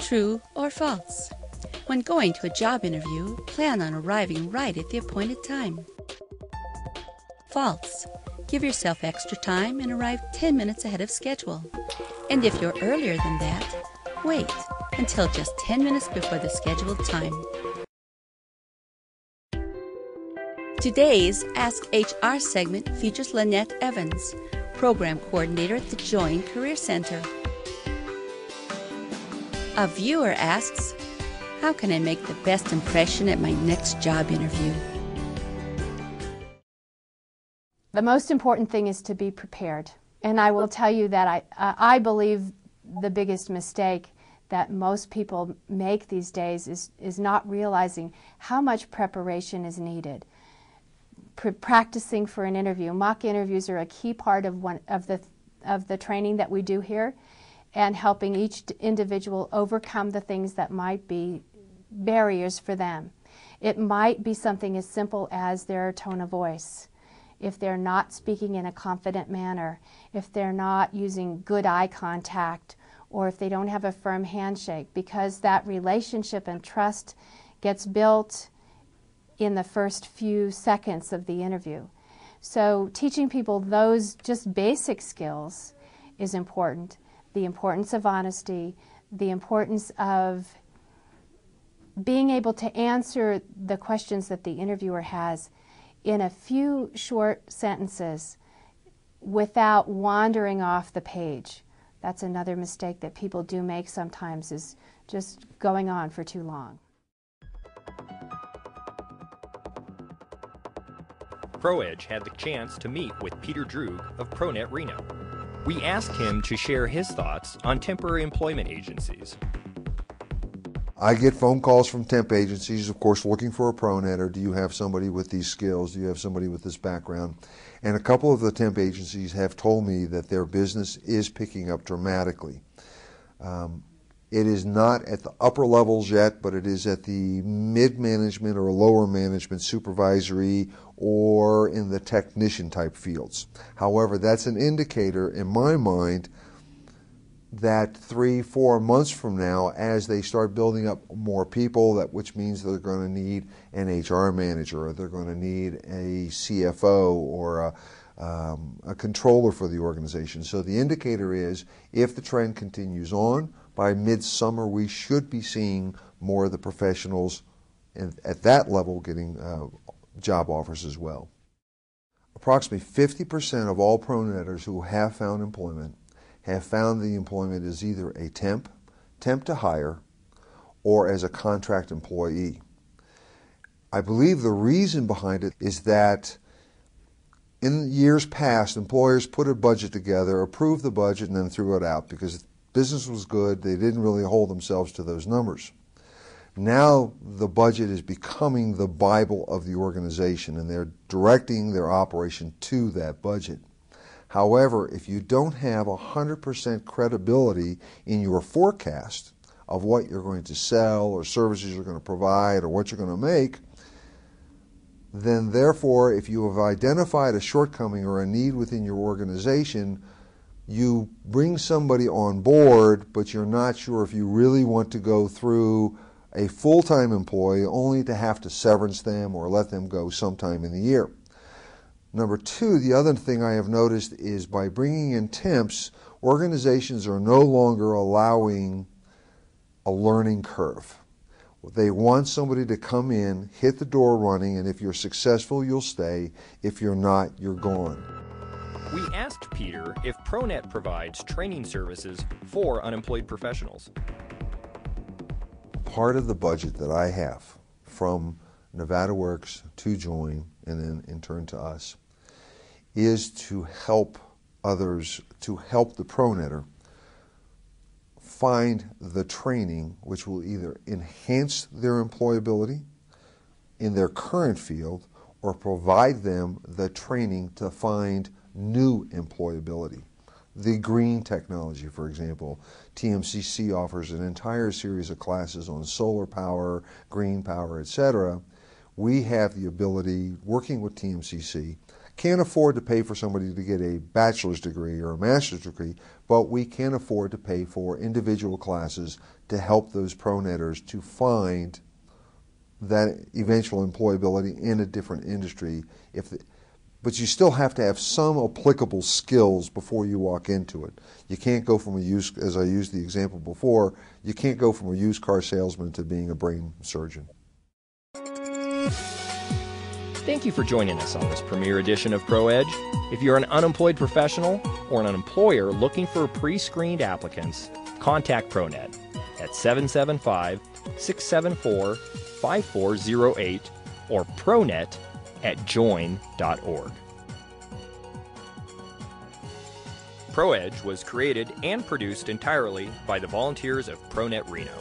True or false? When going to a job interview, plan on arriving right at the appointed time. False. Give yourself extra time and arrive 10 minutes ahead of schedule. And if you're earlier than that, wait until just 10 minutes before the scheduled time. Today's Ask HR segment features Lynette Evans, Program Coordinator at the J.O.I.N Career Center. A viewer asks, how can I make the best impression at my next job interview? The most important thing is to be prepared. And I will tell you that I believe the biggest mistake that most people make these days is not realizing how much preparation is needed. Practicing for an interview. Mock interviews are a key part of the training that we do here, and helping each individual overcome the things that might be barriers for them. It might be something as simple as their tone of voice. If they're not speaking in a confident manner, if they're not using good eye contact, or if they don't have a firm handshake, because that relationship and trust gets built in the first few seconds of the interview. So teaching people those just basic skills is important. The importance of honesty, the importance of being able to answer the questions that the interviewer has in a few short sentences without wandering off the page. That's another mistake that people do make sometimes, is just going on for too long. ProEdge had the chance to meet with Peter Droog of ProNet Reno. We asked him to share his thoughts on temporary employment agencies. I get phone calls from temp agencies, of course, looking for a ProNetter. Do you have somebody with these skills? Do you have somebody with this background? And a couple of the temp agencies have told me that their business is picking up dramatically. It is not at the upper levels yet, but it is at the mid-management or lower management, supervisory, or in the technician type fields. However, that's an indicator in my mind that 3-4 months from now, as they start building up more people, which means they're going to need an HR manager, or they're going to need a CFO, or a controller for the organization. So the indicator is, if the trend continues on, by midsummer we should be seeing more of the professionals at that level getting job offers as well. Approximately 50% of all ProNetters who have found employment have found the employment is either a temp to hire, or as a contract employee. I believe the reason behind it is that in years past, employers put a budget together, approved the budget, and then threw it out because business was good. They didn't really hold themselves to those numbers. Now the budget is becoming the Bible of the organization, and they're directing their operation to that budget. However, if you don't have 100% credibility in your forecast of what you're going to sell or services you're going to provide or what you're going to make, then therefore, if you have identified a shortcoming or a need within your organization, you bring somebody on board, but you're not sure if you really want to go through a full-time employee only to have to severance them or let them go sometime in the year. Number two, the other thing I have noticed is by bringing in temps, organizations are no longer allowing a learning curve. They want somebody to come in, hit the door running, and if you're successful, you'll stay. If you're not, you're gone. We asked Peter if ProNet provides training services for unemployed professionals. Part of the budget that I have from Nevada Works to J.O.I.N and then in turn to us is to help others, to help the ProNetter find the training which will either enhance their employability in their current field or provide them the training to find new employability. The green technology, for example, TMCC offers an entire series of classes on solar power, green power, etc. We have the ability, working with TMCC, can't afford to pay for somebody to get a bachelor's degree or a master's degree, but we can afford to pay for individual classes to help those ProNetters to find that eventual employability in a different industry. But you still have to have some applicable skills before you walk into it. You can't go from as I used the example before, you can't go from a used car salesman to being a brain surgeon. Thank you for joining us on this premiere edition of ProEdge. If you're an unemployed professional or an employer looking for pre-screened applicants, contact ProNet at 775-674-5408 or pronet@join.org. ProEdge was created and produced entirely by the volunteers of ProNet Reno.